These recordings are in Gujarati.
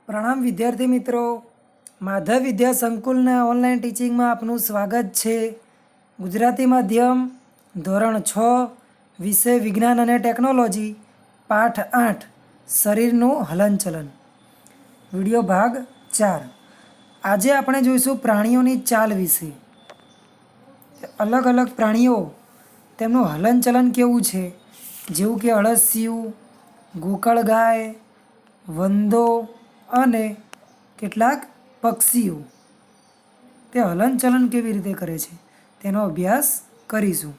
પ્રણામ વિદ્યાર્થી મિત્રો, માધવ વિદ્યા સંકુલના ઓનલાઈન ટીચિંગમાં આપનું સ્વાગત છે. ગુજરાતી માધ્યમ ધોરણ 6 વિષય વિજ્ઞાન અને ટેકનોલોજી, પાઠ 8 શરીરનું હલનચલન, વિડીયો ભાગ 4. આજે આપણે જોઈશું પ્રાણીઓની ચાલ વિશે. અલગ અલગ પ્રાણીઓ તેમનું હલનચલન કેવું છે, જેવું કે અળસિયું, ગોકળગાય, વંદો અને કેટલાક પક્ષીઓ તે હલનચલન કેવી રીતે કરે છે તેનો અભ્યાસ કરીશું.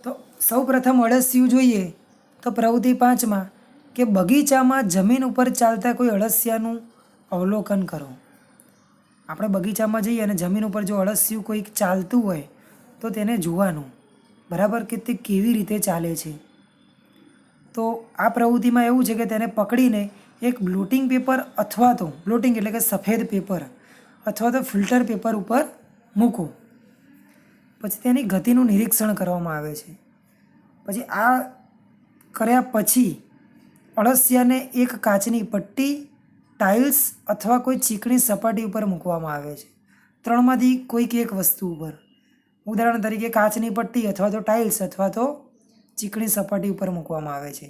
તો સૌપ્રથમ અળસિયું જોઈએ તો પ્રવૃત્તિ 5માં કે બગીચામાં જમીન ઉપર ચાલતા કોઈ અળસિયાનું અવલોકન કરો. આપણે બગીચામાં જઈએ અને જમીન ઉપર જો અળસિયું કોઈક ચાલતું હોય તો તેને જોવાનું, બરાબર, કે તે કેવી રીતે ચાલે છે. તો આ પ્રવૃત્તિમાં એવું છે કે તેને પકડીને એક બ્લોટિંગ પેપર અથવા તો બ્લોટિંગ એટલે કે સફેદ પેપર અથવા તો ફિલ્ટર પેપર ઉપર મૂકો. પછી તેની ગતિનું નિરીક્ષણ કરવામાં આવે છે. પછી આ કર્યા પછી અળસિયાને એક કાચની પટ્ટી, ટાઇલ્સ અથવા કોઈ ચીકણી સપાટી ઉપર મૂકવામાં આવે છે. ત્રણમાંથી કોઈક એક વસ્તુ ઉપર, ઉદાહરણ તરીકે કાચની પટ્ટી અથવા તો ટાઇલ્સ અથવા તો ચીકણી સપાટી ઉપર મૂકવામાં આવે છે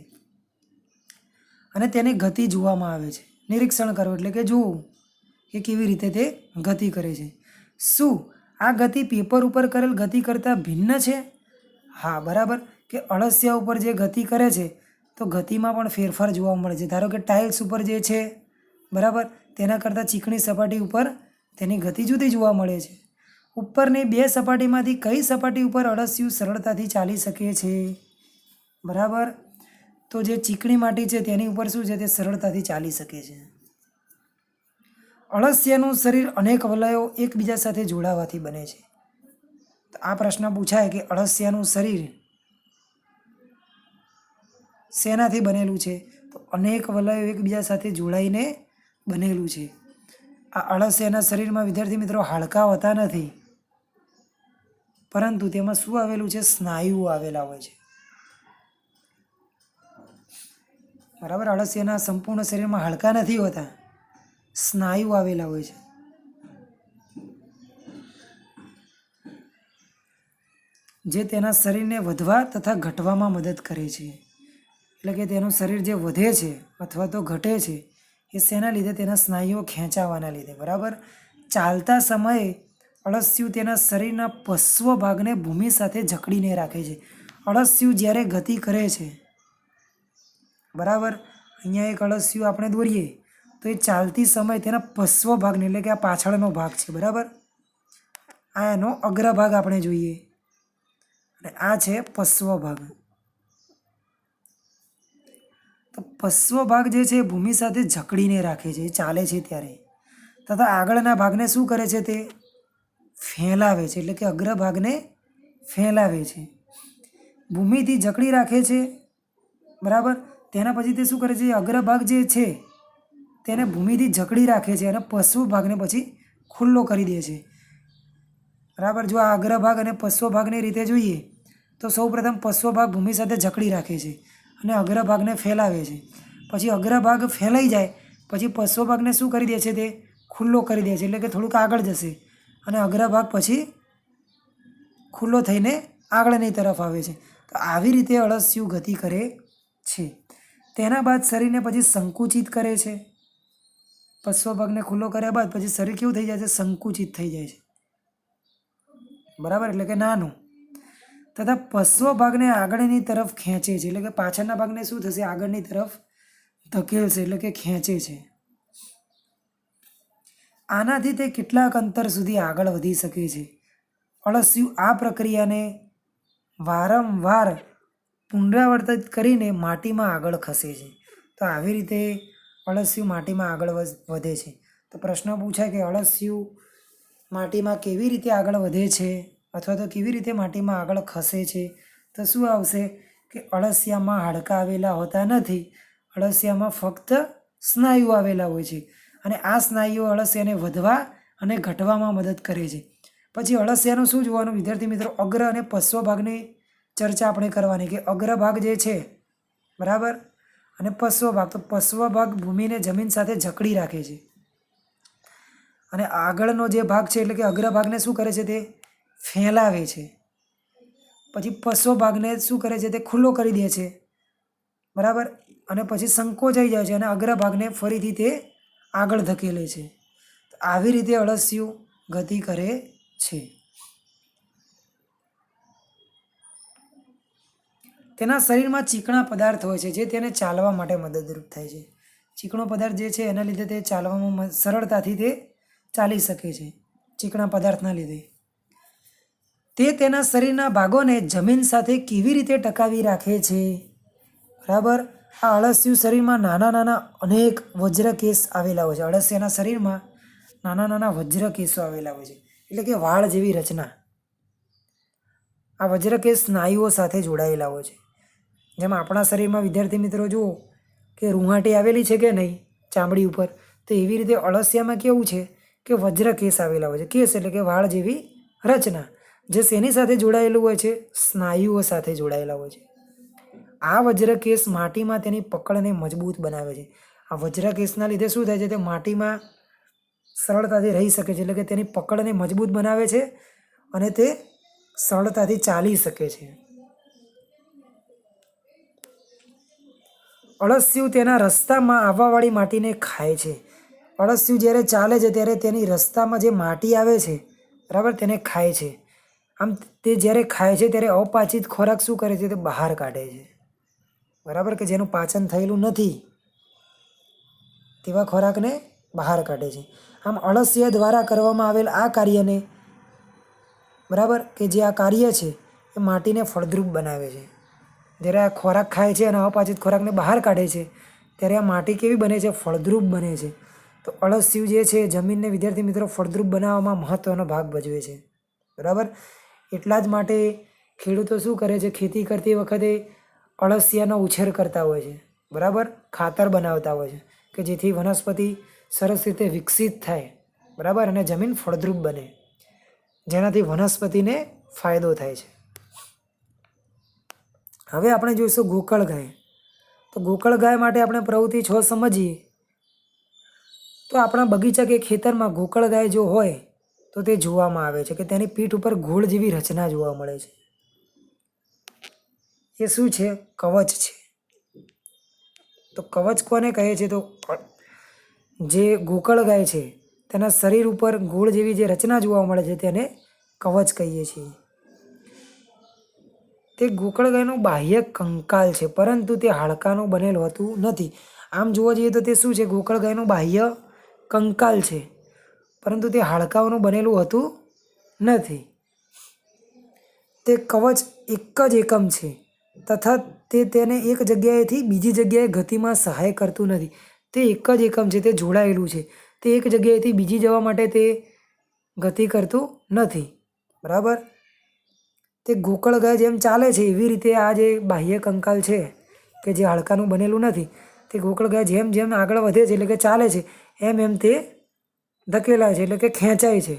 અને તેની ગતિ જોવામાં આવે છે. નિરીક્ષણ કરો એટલે કે જોવું કે કેવી રીતે તે ગતિ કરે છે. શું આ ગતિ પેપર ઉપર કરેલ ગતિ કરતાં ભિન્ન છે? હા, બરાબર, કે અળસિયા ઉપર જે ગતિ કરે છે તો ગતિમાં પણ ફેરફાર જોવા મળે છે. ધારો કે ટાઇલ્સ ઉપર જે છે, બરાબર, તેના કરતાં ચીકણી સપાટી ઉપર તેની ગતિ જુદી જોવા મળે છે. ઉપરની બે સપાટીમાંથી કઈ સપાટી ઉપર અળસિયું સરળતાથી ચાલી શકે છે? બરાબર, તો જે ચીકણી માટી છે તેની ઉપર શું છે, તે સરળતાથી ચાલી શકે છે. અળસિયાનું શરીર અનેક વલયો એકબીજા સાથે જોડાવાથી બને છે. તો આ પ્રશ્ન પૂછાય કે અળસિયાનું શરીર શેનાથી બનેલું છે? તો અનેક વલયો એકબીજા સાથે જોડાઈને બનેલું છે. આ અળસિયાના શરીરમાં વિદ્યાર્થી મિત્રો હાડકાં હોતા નથી, પરંતુ તેમાં શું આવેલું છે? સ્નાયુઓ આવેલા હોય છે. બરાબર, અળસિયાના સંપૂર્ણ શરીરમાં હાડકાં નથી હોતા, સ્નાયુ આવેલા હોય છે. જે તેના શરીરને વધવા તથા ઘટવામાં મદદ કરે છે. એટલે કે તેનું શરીર જે વધે છે અથવા તો ઘટે છે એ શેના લીધે? તેના સ્નાયુઓ ખેંચાવાના લીધે. બરાબર, ચાલતા સમયે અળસિયું તેના શરીરના પશ્વ ભાગને ભૂમિ સાથે જકડીને રાખે છે. અળસિયું જ્યારે ગતિ કરે છે, બરાબર, અહીંયા એક અળસિયું આપણે દોરીએ તો એ ચાલતી સમયે તેના પશ્વ ભાગને, એટલે કે આ પાછળનો ભાગ છે, બરાબર, આ એનો અગ્રભાગ આપણે જોઈએ અને આ છે પશ્વ ભાગ. તો પશ્વ ભાગ જે છે એ ભૂમિ સાથે જકડીને રાખે છે એ ચાલે છે ત્યારે, તથા આગળના ભાગને શું કરે છે? તે ફેલાવે છે, એટલે કે અગ્રભાગને ફેલાવે છે. ભૂમિથી જકડી રાખે છે, બરાબર. તેના પછી તે શું કરે છે? અગ્રભાગ જે છે તેને ભૂમિથી જકડી રાખે છે અને પશ્વ ભાગને પછી ખુલ્લો કરી દે છે. બરાબર, જો આ અગ્રભાગ અને પશ્વ ભાગની રીતે જોઈએ તો સૌપ્રથમ પશ્વ ભાગ ભૂમિ સાથે જકડી રાખે છે અને અગ્રભાગને ફેલાવે છે. પછી અગ્રભાગ ફેલાઈ જાય પછી પશ્વ ભાગને શું કરી દે છે? તે ખુલ્લો કરી દે છે, એટલે કે થોડુંક આગળ જશે અને અગ્રભાગ પછી ખુલ્લો થઈને આગળની તરફ આવે છે. તો આવી રીતે અળસિયું ગતિ કરે છે. તેના બાદ શરીરને પછી સંકુચિત કરે છે. પશ્વ ભાગને ખુલ્લો કર્યા બાદ પછી શરીર કેવું થઈ જાય છે? સંકુચિત થઈ જાય છે, બરાબર, એટલે કે નાનું. તથા પશ્વ ભાગને આગળની તરફ ખેંચે છે, એટલે કે પાછળના ભાગને શું થશે? આગળની તરફ ધકેલશે, એટલે કે ખેંચે છે. આનાથી તે કેટલાક અંતર સુધી આગળ વધી શકે છે. અળસિયું આ પ્રક્રિયાને વારંવાર પુનરાવર્તિત કરીને માટીમાં આગળ ખસે છે. તો આવી રીતે અળસિયું માટીમાં આગળ વધે છે. તો પ્રશ્ન પૂછાય કે અળસિયું માટીમાં કેવી રીતે આગળ વધે છે અથવા તો કેવી રીતે માટીમાં આગળ ખસે છે? તો શું આવશે કે અળસિયામાં હાડકાં આવેલા હોતા નથી, અળસિયામાં ફક્ત સ્નાયુ આવેલા હોય છે અને આ સ્નાયુઓ અળસિયાને વધવા અને ઘટવામાં મદદ કરે છે. પછી અળસિયાનું શું જોવાનું વિદ્યાર્થી મિત્રો? અગ્ર અને પશ્વ ભાગની ચર્ચા આપણે કરવાની કે અગ્રભાગ જે છે, બરાબર, અને પશ્વ ભાગ, તો પશ્વ ભાગ ભૂમિને જમીન સાથે જકડી રાખે છે. અને આગળનો જે ભાગ છે એટલે કે અગ્રભાગને શું કરે છે, તે ફેલાવે છે. પછી પશ્વ ભાગને શું કરે છે, તે ખુલ્લો કરી દે છે. બરાબર. અને પછી સંકોચાઈ જાય છે અને અગ્રભાગને ફરીથી તે આગળ ધકેલે છે. આવી રીતે અળસિયું ગતિ કરે છે. તેના શરીરમાં ચીકણા પદાર્થ હોય છે જે તેને ચાલવા માટે મદદરૂપ થાય છે. ચીકણો પદાર્થ જે છે એના લીધે તે ચાલવામાં સરળતાથી તે ચાલી શકે છે, ચીકણા પદાર્થના લીધે. તે તેના શરીરના ભાગોને જમીન સાથે કેવી રીતે ટકાવી રાખે છે? બરાબર. આ અળસિયું શરીરમાં નાના નાના અનેક વજ્રકેશ આવેલા હોય છે. અળસિયાના શરીરમાં નાના નાના વજ્રકેશો આવેલા હોય છે, એટલે કે વાળ જેવી રચના. આ વજ્રકેશ સ્નાયુઓ સાથે જોડાયેલા હોય છે. જેમ આપણા શરીરમાં વિદ્યાર્થી મિત્રો જુઓ કે રૂંવાટી આવેલી છે કે નહીં ચામડી ઉપર, તો એવી રીતે અળસિયામાં કેવું છે કે વજ્રકેશ આવેલા હોય છે. કેશ એટલે કે વાળ જેવી રચના, જે શેની સાથે જોડાયેલું હોય છે? સ્નાયુઓ સાથે જોડાયેલા હોય છે. આ વજ્રકેશ માટીમાં તેની પકડને મજબૂત બનાવે છે. આ વજ્રકેશના લીધે શું થાય છે, તે માટીમાં સરળતાથી રહી શકે છે, એટલે કે તેની પકડને મજબૂત બનાવે છે અને તે સરળતાથી ચાલી શકે છે. અળસિયું તેના રસ્તામાં આવવાવાળી માટીને ખાય છે. અળસિયું જ્યારે ચાલે છે ત્યારે તેની રસ્તામાં જે માટી આવે છે, બરાબર, તેને ખાય છે. આમ તે જ્યારે ખાય છે ત્યારે અપાચિત ખોરાક શું કરે છે, તે બહાર કાઢે છે. બરાબર, કે જેનું પાચન થયેલું નથી તેવા ખોરાકને બહાર કાઢે છે. આમ અળસિયા દ્વારા કરવામાં આવેલ આ કાર્યને, બરાબર, કે જે આ કાર્ય છે એ માટીને ફળદ્રુપ બનાવે છે. જ્યારે આ ખોરાક ખાય છે અને અપાચિત ખોરાકને બહાર કાઢે છે ત્યારે આ માટી કેવી બને છે? ફળદ્રુપ બને છે. તો અળસિયું જે છે જમીનને વિદ્યાર્થી મિત્રો ફળદ્રુપ બનાવવામાં મહત્ત્વનો ભાગ ભજવે છે. બરાબર. એટલા જ માટે ખેડૂતો શું કરે છે, ખેતી કરતી વખતે અળસિયાનો ઉછેર કરતા હોય છે. બરાબર, ખાતર બનાવતા હોય છે કે જેથી વનસ્પતિ સરસ રીતે વિકસિત થાય. બરાબર, અને જમીન ફળદ્રુપ બને, જેનાથી વનસ્પતિને ફાયદો થાય છે. હવે આપણે જોઈશું ગોકળ ગાય. તો ગોકળ ગાય માટે આપણે પ્રવૃત્તિ 6 સમજીએ તો આપણા બગીચા કે ખેતરમાં ગોકળ ગાય જો હોય તો તે જોવામાં આવે છે કે તેની પીઠ ઉપર ગોળ જેવી રચના જોવા મળે છે. એ શું છે? કવચ છે. તો કવચ કોને કહે છે? તો જે ગોકળ ગાય છે તેના શરીર ઉપર ગોળ જેવી જે રચના જોવા મળે છે તેને કવચ કહીએ છીએ. તે ગોકળ ગાયનું બાહ્ય કંકાલ છે, પરંતુ તે હાડકાનું બનેલું હોતું નથી. આમ જોવા જઈએ તો તે શું છે? ગોકળ ગાયનું બાહ્ય કંકાલ છે, પરંતુ તે હાડકાઓનું બનેલું હોતું નથી. તે કવચ એક જ એકમ છે તથા તે તેને એક જગ્યાએથી બીજી જગ્યાએ ગતિમાં સહાય કરતું નથી. તે એક જ એકમ છે, તે જોડાયેલું છે. તે એક જગ્યાએથી બીજી જવા માટે તે ગતિ કરતું નથી. બરાબર. તે ગોકળ ગાય જેમ ચાલે છે એવી રીતે આ જે બાહ્ય કંકાલ છે કે જે હાડકાનું બનેલું નથી, તે ગોકળ ગાય જેમ જેમ આગળ વધે છે એટલે કે ચાલે છે એમ એમ તે ધકેલાય છે, એટલે કે ખેંચાય છે,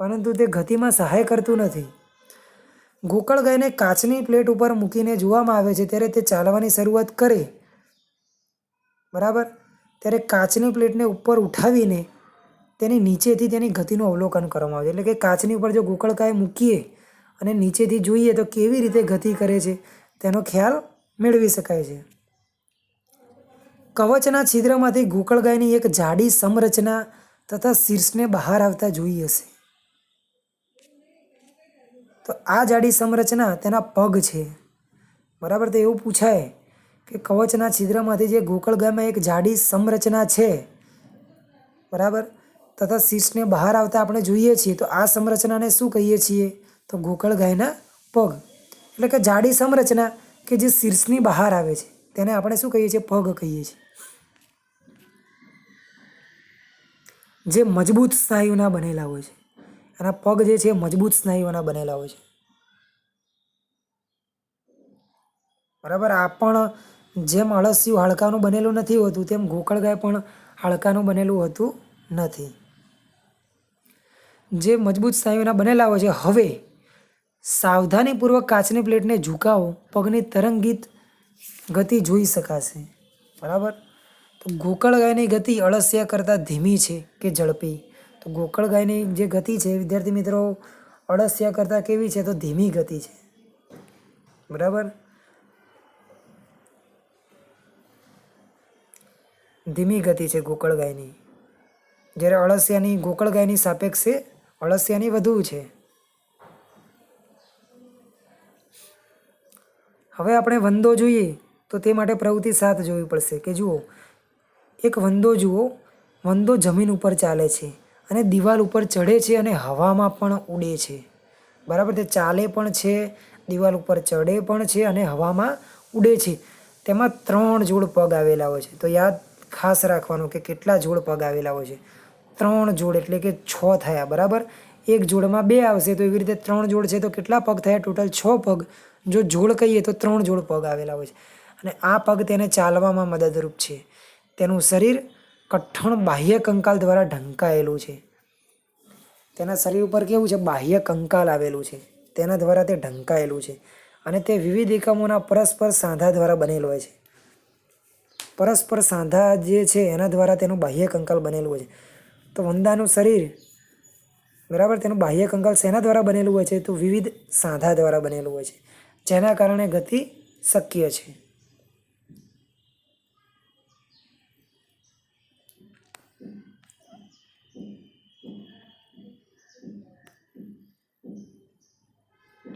પરંતુ તે ગતિમાં સહાય કરતું નથી. ગોકળ ગાયને કાચની પ્લેટ ઉપર મૂકીને જોવામાં આવે છે ત્યારે તે ચાલવાની શરૂઆત કરે. બરાબર. ત્યારે કાચની પ્લેટને ઉપર ઉઠાવીને તેની નીચેથી તેની ગતિનું અવલોકન કરવામાં આવે છે. એટલે કે કાચની ઉપર જો ગોકળ ગાય મૂકીએ અને નીચેથી જોઈએ તો કેવી રીતે ગતિ કરે છે તેનો ખ્યાલ મેળવી શકાય છે. કવચના છિદ્રમાંથી ગોકળ ગાયની એક જાડી સમરચના તથા શીર્ષને બહાર આવતા જોઈ હશે. તો આ જાડી સમરચના તેના પગ છે. બરાબર. તો એવું પૂછાય કે કવચના છિદ્રમાંથી જે ગોકળ ગાયમાં એક જાડી સમરચના છે, બરાબર, તથા શીર્ષને બહાર આવતા આપણે જોઈએ છીએ, તો આ સંરચનાને શું કહીએ છીએ? તો ગોકળ ગાયના પગ. એટલે કે જાડી સંરચના કે જે શીર્ષની બહાર આવે છે તેને આપણે શું કહીએ છીએ? પગ કહીએ છીએ. જે મજબૂત સ્નાયુના બનેલા હોય છે. એના પગ જે છે મજબૂત સ્નાયુઓના બનેલા હોય છે. બરાબર. આ પણ જેમ અળસિયું હાડકાનું બનેલું નથી હોતું તેમ ગોકળ ગાય પણ હાડકાનું બનેલું હોતું નથી. જે મજબૂત સ્નાયુના બનેલા હોય છે. હવે સાવધાનીપૂર્વક કાચની પ્લેટને ઝુકાવો, પગની તરંગીત ગતિ જોઈ શકાશે, બરાબર. તો ગોકળ ગાયની ગતિ અળસિયા કરતાં ધીમી છે કે ઝડપી? તો ગોકળ ગાયની જે ગતિ છે વિદ્યાર્થી મિત્રો અળસિયા કરતાં કેવી છે? તો ધીમી ગતિ છે, બરાબર. ધીમી ગતિ છે ગોકળ ગાયની, જ્યારે અળસિયાની ગોકળ ગાયની સાપેક્ષે અળસિયાની વધુ છે. હવે આપણે વંદો જોઈએ તો તે માટે પ્રવૃત્તિ 7 જોવી પડશે. કે જુઓ, એક વંદો જુઓ, વંદો જમીન ઉપર ચાલે છે અને દિવાલ ઉપર ચઢે છે અને હવામાં પણ ઉડે છે, બરાબર. તે ચાલે પણ છે, દિવાલ ઉપર ચઢે પણ છે અને હવામાં ઉડે છે. તેમાં 3 જોડ પગ આવેલા હોય છે. તો યાદ ખાસ રાખવાનું કે કેટલા જોડ પગ આવેલા હોય છે? 3 જોડ, એટલે કે 6 થયા, બરાબર. એક જોડમાં 2 આવશે તો એવી રીતે 3 જોડ છે તો કેટલા પગ થયા? ટોટલ 6 પગ. જો જોડ કહીએ તો 3 જોડ પગ આવેલા હોય છે અને આ પગ તેને ચાલવામાં મદદરૂપ છે. તેનું શરીર કઠણ બાહ્ય કંકાલ દ્વારા ઢંકાયેલું છે. તેના શરીર ઉપર કેવું છે? બાહ્ય કંકાલ આવેલું છે, તેના દ્વારા તે ઢંકાયેલું છે અને તે વિવિધ એકમોના પરસ્પર સાંધા દ્વારા બનેલું હોય છે. પરસ્પર સાંધા જે છે એના દ્વારા તેનું બાહ્ય કંકાલ બનેલું હોય છે. તો વંદાનું શરીર, બરાબર, તેનું બાહ્ય કંકાલ શેના દ્વારા બનેલું હોય છે? તો વિવિધ સાંધા દ્વારા બનેલું હોય છે, જેના કારણે ગતિ શક્ય છે.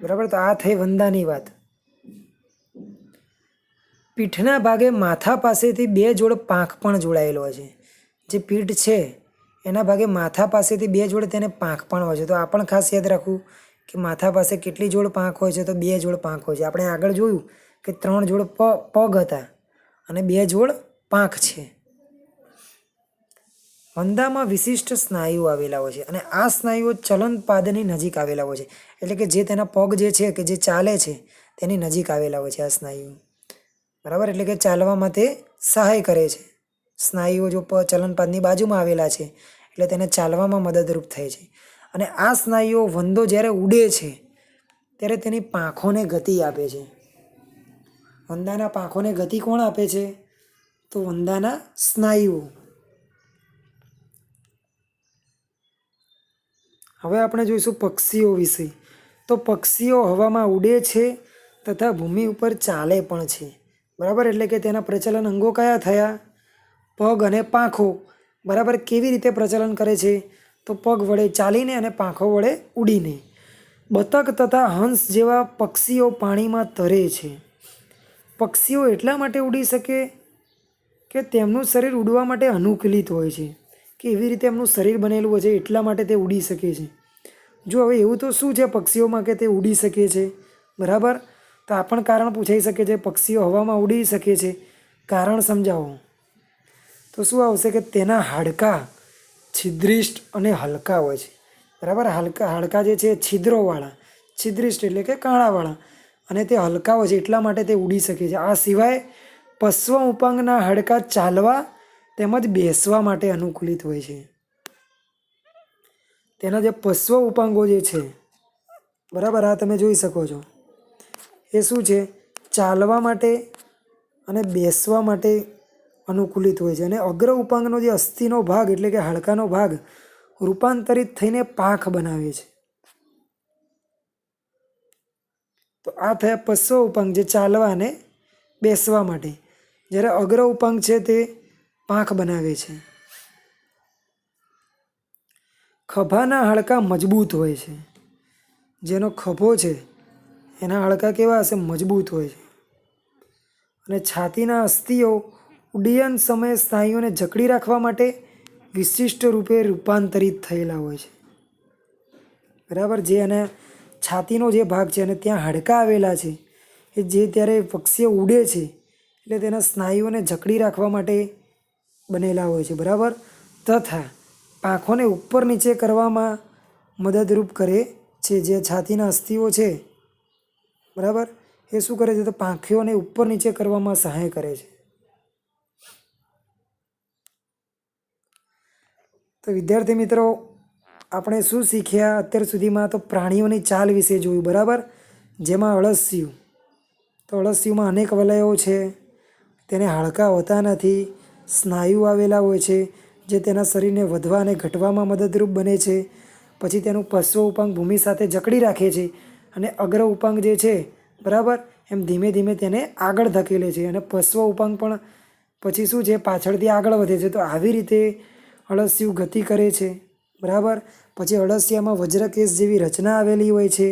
બરાબર. તો આ થઈ વંદાની વાત. પીઠના ભાગે માથા પાસેથી 2 જોડ પાંખ પણ જોડાયેલો હોય છે. જે પીઠ છે એના ભાગે માથા પાસેથી 2 જોડ તેને પાંખ પણ હોય છે. તો આ પણ ખાસ યાદ રાખવું કે માથા પાસે કેટલી જોડ પાંખ હોય છે? તો 2 જોડ પાંખ હોય છે. આપણે આગળ જોયું કે 3 જોડ પગ હતા અને 2 જોડ પાંખ છે. વંદામાં વિશિષ્ટ સ્નાયુઓ આવેલા હોય છે અને આ સ્નાયુઓ ચલનપાદની નજીક આવેલા હોય છે. એટલે કે જે તેના પગ જે છે કે જે ચાલે છે તેની નજીક આવેલા હોય છે આ સ્નાયુઓ, બરાબર. એટલે કે ચાલવામાં તે સહાય કરે છે. સ્નાયુઓ જો ચલનપાદની બાજુમાં આવેલા છે એટલે તેને ચાલવામાં મદદરૂપ થાય છે. અને આ સ્નાયુઓ વંદો જ્યારે ઉડે છે ત્યારે તેની પાંખોને ગતિ આપે છે. વંદાના પાંખોને ગતિ કોણ આપે છે? તો વંદાના સ્નાયુઓ. હવે આપણે જોઈશું પક્ષીઓ વિશે. તો પક્ષીઓ હવામાં ઉડે છે તથા ભૂમિ ઉપર ચાલે પણ છે, બરાબર. એટલે કે તેના પ્રચલન અંગો કયા થયા? પગ અને પાંખો, બરાબર. કેવી રીતે પ્રચલન કરે છે? તો પગ વડે ચાલીને અને પાંખો વડે ઉડીને. બતક તથા હંસ જેવા પક્ષીઓ પાણીમાં તરે છે. પક્ષીઓ એટલા માટે ઉડી શકે કે તેમનું શરીર ઉડવા માટે અનુકૂલિત હોય છે, કે એવી રીતે એમનું શરીર બનેલું હોય છે એટલા માટે તે ઉડી શકે છે. જો હવે એવું તો શું છે પક્ષીઓમાં કે તે ઉડી શકે છે, બરાબર. તો આ પણ કારણ પૂછાઈ શકે છે, પક્ષીઓ હવામાં ઉડી શકે છે, કારણ સમજાવો. તો શું આવશે કે તેના હાડકાં છિદ્રિષ્ટ અને હલકા હોય છે, બરાબર. હાડકાં જે છે છિદ્રોવાળા, છિદ્રિષ્ટ એટલે કે કાણાવાળા, અને તે હલકા હોય છે એટલા માટે તે ઉડી શકે છે. આ સિવાય પશ્વ ઉપાંગના હાડકાં ચાલવા તેમજ બેસવા માટે અનુકૂલિત હોય છે. તેના જે પશ્વ ઉપાંગો જે છે, બરાબર, આ તમે જોઈ શકો છો, એ શું છે? ચાલવા માટે અને બેસવા માટે અનુકૂલિત હોય છે. અને અગ્ર ઉપાંગનો જે અસ્થિનો ભાગ એટલે કે હાડકાનો ભાગ રૂપાંતરિત થઈને પાંખ બનાવે છે. તો આ થયા પશ્વ ઉપાંગ જે ચાલવા અને બેસવા માટે, જ્યારે અગ્ર ઉપાંગ છે તે પાંખ બનાવે છે. ખભાના હાડકાં મજબૂત હોય છે. જેનો ખભો છે એના હાડકાં કેવા હશે? મજબૂત હોય છે. અને છાતીના અસ્થિઓ ઉડ્ડયન સમયે સ્નાયુઓને જકડી રાખવા માટે વિશિષ્ટ રૂપે રૂપાંતરિત થયેલા હોય છે, બરાબર. જે એના છાતીનો જે ભાગ છે અને ત્યાં હાડકાં આવેલા છે એ જે ત્યારે પક્ષીઓ ઉડે છે એટલે તેના સ્નાયુઓને જકડી રાખવા માટે બનેલા હોય છે, બરાબર. તથા પાંખોને ઉપર નીચે કરવામાં મદદરૂપ કરે છે. જે છાતીના અસ્થિઓ છે, બરાબર, એ શું કરે છે? તો પાંખીઓને ઉપર નીચે કરવામાં સહાય કરે છે. તો વિદ્યાર્થી મિત્રો આપણે શું શીખ્યા અત્યાર સુધીમાં? તો પ્રાણીઓની ચાલ વિશે જોયું, બરાબર, જેમાં અળસિયું. તો અળસિયુંમાં અનેક વલયો છે, તેને હાડકાં હોતા નથી, સ્નાયુ આવેલા હોય છે જે તેના શરીરને વધવા અને ઘટવામાં મદદરૂપ બને છે. પછી તેનું પશ્વ ઉપાંગ ભૂમિ સાથે જકડી રાખે છે અને અગ્ર ઉપાંગ જે છે બરાબર એમ ધીમે ધીમે તેને આગળ ધકેલે છે અને પશ્વ ઉપાંગ પણ પછી શું છે પાછળથી આગળ વધે છે. તો આવી રીતે અળસિયું ગતિ કરે છે બરાબર. પછી અળસિયામાં વજ્રકેશ જેવી રચના આવેલી હોય છે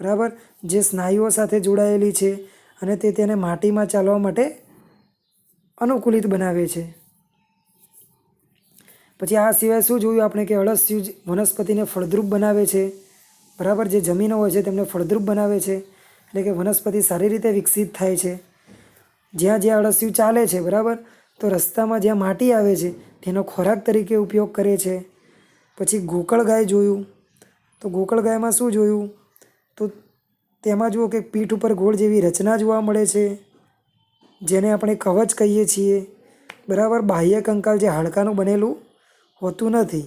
બરાબર, જે સ્નાયુઓ સાથે જોડાયેલી છે અને તે તેને માટીમાં ચાલવા માટે અનુકૂલિત બનાવે છે. પછી આ સિવાય શું જોયું આપણે કે અળસિયું વનસ્પતિને ફળદ્રુપ બનાવે છે બરાબર. જે જમીનો હોય છે તેમને ફળદ્રુપ બનાવે છે, એટલે કે વનસ્પતિ સારી રીતે વિકસિત થાય છે. જ્યાં જ્યાં અળસિયું ચાલે છે બરાબર, તો રસ્તામાં જ્યાં માટી આવે છે તેનો ખોરાક તરીકે ઉપયોગ કરે છે. પછી ગોકળ ગાય જોયું, તો ગોકળ ગાયમાં શું જોયું, તો તેમાં જુઓ કે પીઠ ઉપર ગોળ જેવી રચના જોવા મળે છે, જેને આપણે કવચ કહીએ છીએ બરાબર. બાહ્ય કંકાલ જે હાડકાનું બનેલું હોતું નથી.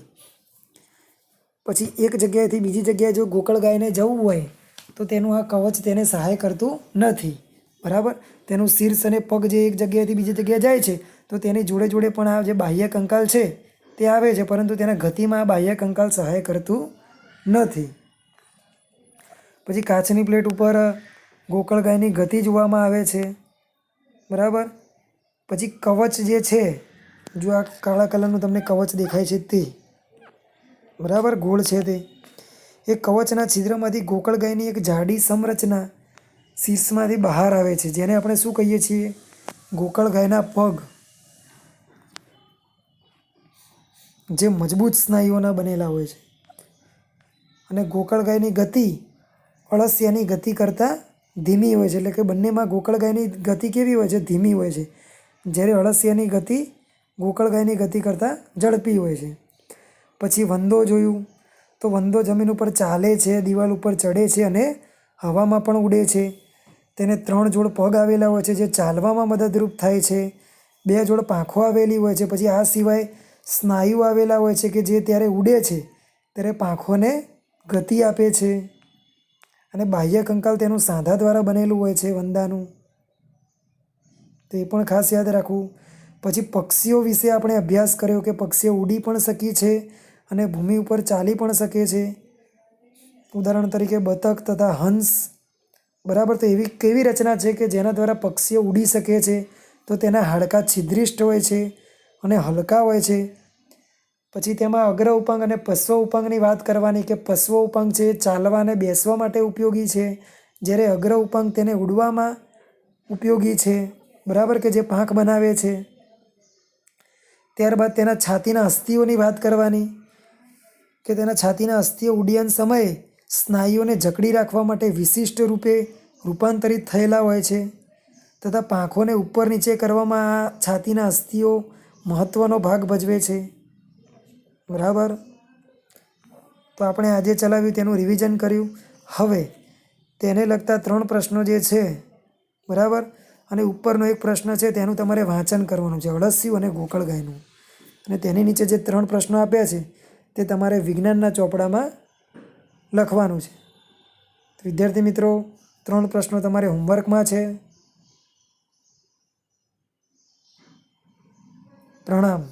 પછી એક જગ્યાએથી બીજી જગ્યાએ જો ગોકળ ગાયને જવું હોય તો તેનું આ કવચ તેને સહાય કરતું નથી બરાબર. તેનું શીર્ષ અને પગ જે એક જગ્યાએથી બીજી જગ્યાએ જાય છે તો તેની જોડે જોડે પણ આ જે બાહ્ય કંકાલ છે તે આવે છે, પરંતુ તેના ગતિમાં આ બાહ્ય કંકાલ સહાય કરતું નથી. પછી કાચની પ્લેટ ઉપર ગોકળ ગાયની ગતિ જોવામાં આવે છે બરાબર. પછી કવચ જે છે, જો આ કાળા કલરનું તમને કવચ દેખાય છે તે બરાબર ગોળ છે તે, એ કવચના છિદ્રમાંથી ગોકળ ગાયની એક જાડી સંરચના શીર્ષમાંથી બહાર આવે છે, જેને આપણે શું કહીએ છીએ, ગોકળ ગાયના પગ, જે મજબૂત સ્નાયુઓના બનેલા હોય છે. અને ગોકળ ગાયની ગતિ અળસિયાની ગતિ કરતાં ધીમી હોય છે, એટલે કે બંનેમાં ગોકળ ગાયની ગતિ કેવી હોય છે, ધીમી હોય છે, જ્યારે અળસિયાની ગતિ ગોકળ ગાયની ગતિ કરતાં ઝડપી હોય છે. પછી વંદો જોયું, તો વંદો જમીન ઉપર ચાલે છે, દિવાલ ઉપર ચડે છે અને હવામાં પણ ઉડે છે. તેને 3 જોડ પગ આવેલા હોય છે જે ચાલવામાં મદદરૂપ થાય છે. 2 જોડ પાંખો આવેલી હોય છે. પછી આ સિવાય સ્નાયુ આવેલા હોય છે કે જે ત્યારે ઉડે છે ત્યારે પાંખોને ગતિ આપે છે. અને બાહ્ય કંકાલ તેનું સાંધા દ્વારા બનેલું હોય છે વંદાનું, તો એ પણ ખાસ યાદ રાખવું. પછી પક્ષીઓ વિશે આપણે અભ્યાસ કર્યો કે પક્ષીઓ ઉડી પણ શકે છે અને ભૂમિ ઉપર ચાલી પણ શકે છે. ઉદાહરણ તરીકે બતક તથા હંસ બરાબર. તો એવી કેવી રચના છે કે જેના દ્વારા પક્ષીઓ ઉડી શકે છે, તો તેના હાડકાં છિદ્રિષ્ટ હોય છે અને હલકા હોય છે. પછી તેમાં અગ્ર ઉપાંગ અને પશ્વ ઉપાંગની વાત કરવાની કે પશ્વ ઉપાંગ છે એ ચાલવા અને બેસવા માટે ઉપયોગી છે, જ્યારે અગ્ર ઉપાંગ તેને ઉડવામાં ઉપયોગી છે બરાબર, કે જે પાંખ બનાવે છે. ત્યારબાદ તેના છાતીના અસ્થિઓની વાત કરવાની કે તેના છાતીના અસ્થિઓ ઉડ્ડયન સમયે સ્નાયુઓને જકડી રાખવા માટે વિશિષ્ટ રૂપે રૂપાંતરિત થયેલા હોય છે, તથા પાંખોને ઉપર નીચે કરવામાં આ છાતીના અસ્થિઓ મહત્ત્વનો ભાગ ભજવે છે બરાબર. તો આપણે આજે ચલાવ્યું તેનું રિવિઝન કર્યું. હવે તેને લગતા 3 પ્રશ્નો જે છે બરાબર, અને ઉપરનો એક પ્રશ્ન છે તેનું તમારે વાંચન કરવાનું છે, અળસિયું અને ગોકળ ગાયનું. અને તેની નીચે જે 3 પ્રશ્નો આપ્યા છે તે તમારે વિજ્ઞાનના ચોપડામાં લખવાનું છે. તો વિદ્યાર્થી મિત્રો, 3 પ્રશ્નો તમારે હોમવર્કમાં છે. પ્રણામ.